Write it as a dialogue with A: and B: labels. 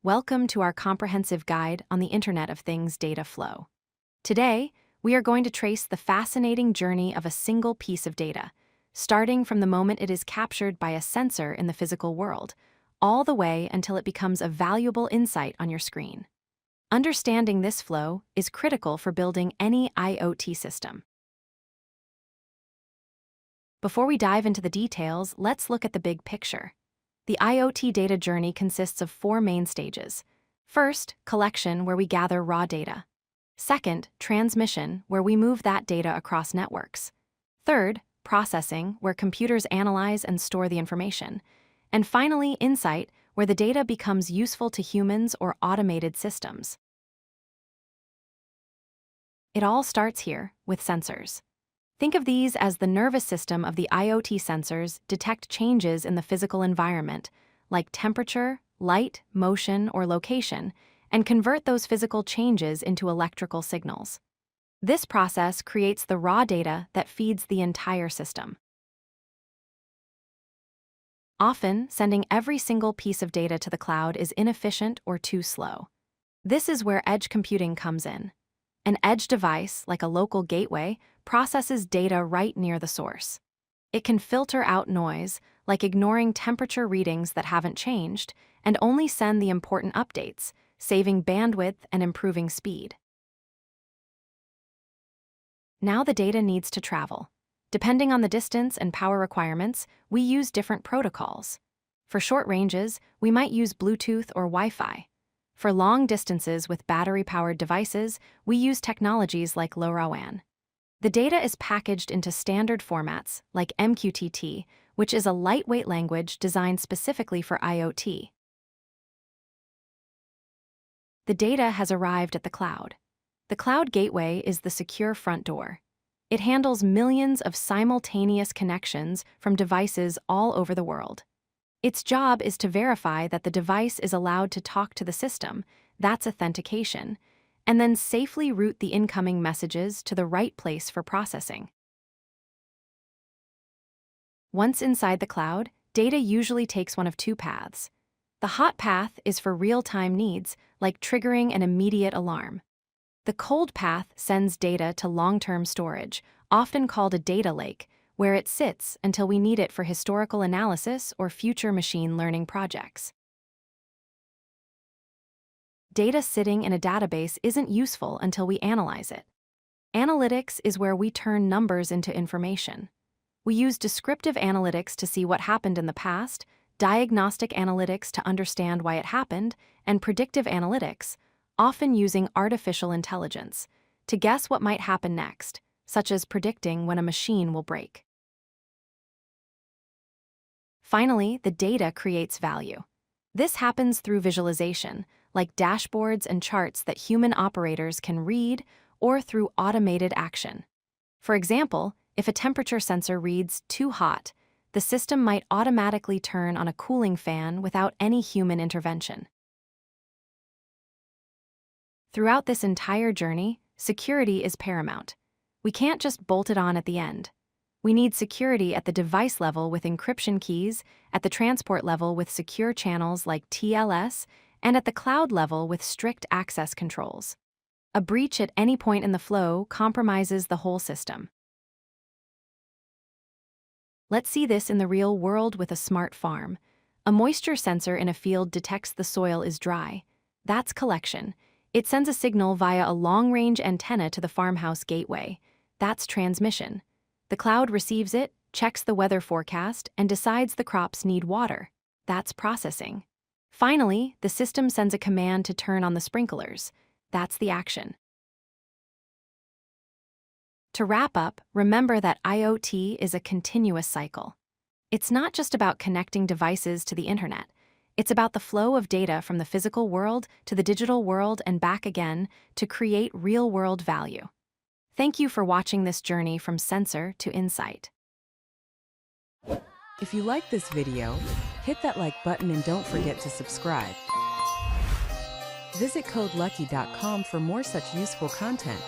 A: Welcome to our comprehensive guide on the Internet of Things data flow. Today, we are going to trace the fascinating journey of a single piece of data, starting from the moment it is captured by a sensor in the physical world, all the way until it becomes a valuable insight on your screen. Understanding this flow is critical for building any IoT system. Before we dive into the details, let's look at the big picture. The IoT data journey consists of four main stages. First, collection, where we gather raw data. Second, transmission, where we move that data across networks. Third, processing, where computers analyze and store the information. And finally, insight, where the data becomes useful to humans or automated systems. It all starts here, with sensors. Think of these as the nervous system of the IoT. Sensors detect changes in the physical environment, like temperature, light, motion, or location, and convert those physical changes into electrical signals. This process creates the raw data that feeds the entire system. Often, sending every single piece of data to the cloud is inefficient or too slow. This is where edge computing comes in. An edge device, like a local gateway, processes data right near the source. It can filter out noise, like ignoring temperature readings that haven't changed, and only send the important updates, saving bandwidth and improving speed. Now the data needs to travel. Depending on the distance and power requirements, we use different protocols. For short ranges, we might use Bluetooth or Wi-Fi. For long distances with battery-powered devices, we use technologies like LoRaWAN. The data is packaged into standard formats like MQTT, which is a lightweight language designed specifically for IoT. The data has arrived at the cloud. The cloud gateway is the secure front door. It handles millions of simultaneous connections from devices all over the world. Its job is to verify that the device is allowed to talk to the system, that's authentication, and then safely route the incoming messages to the right place for processing. Once inside the cloud, data usually takes one of two paths. The hot path is for real-time needs, like triggering an immediate alarm. The cold path sends data to long-term storage, often called a data lake, where it sits until we need it for historical analysis or future machine learning projects. Data sitting in a database isn't useful until we analyze it. Analytics is where we turn numbers into information. We use descriptive analytics to see what happened in the past, diagnostic analytics to understand why it happened, and predictive analytics, often using artificial intelligence, to guess what might happen next, such as predicting when a machine will break. Finally, the data creates value. This happens through visualization, like dashboards and charts that human operators can read, or through automated action. For example, if a temperature sensor reads too hot, the system might automatically turn on a cooling fan without any human intervention. Throughout this entire journey, security is paramount. We can't just bolt it on at the end. We need security at the device level with encryption keys, at the transport level with secure channels like TLS, and at the cloud level with strict access controls. A breach at any point in the flow compromises the whole system. Let's see this in the real world with a smart farm. A moisture sensor in a field detects the soil is dry. That's collection. It sends a signal via a long-range antenna to the farmhouse gateway. That's transmission. The cloud receives it, checks the weather forecast, and decides the crops need water. That's processing. Finally, the system sends a command to turn on the sprinklers. That's the action. To wrap up, remember that IoT is a continuous cycle. It's not just about connecting devices to the internet. It's about the flow of data from the physical world to the digital world and back again to create real-world value. Thank you for watching this journey from sensor to insight.
B: If you like this video, hit that like button and don't forget to subscribe. Visit codelucky.com for more such useful content.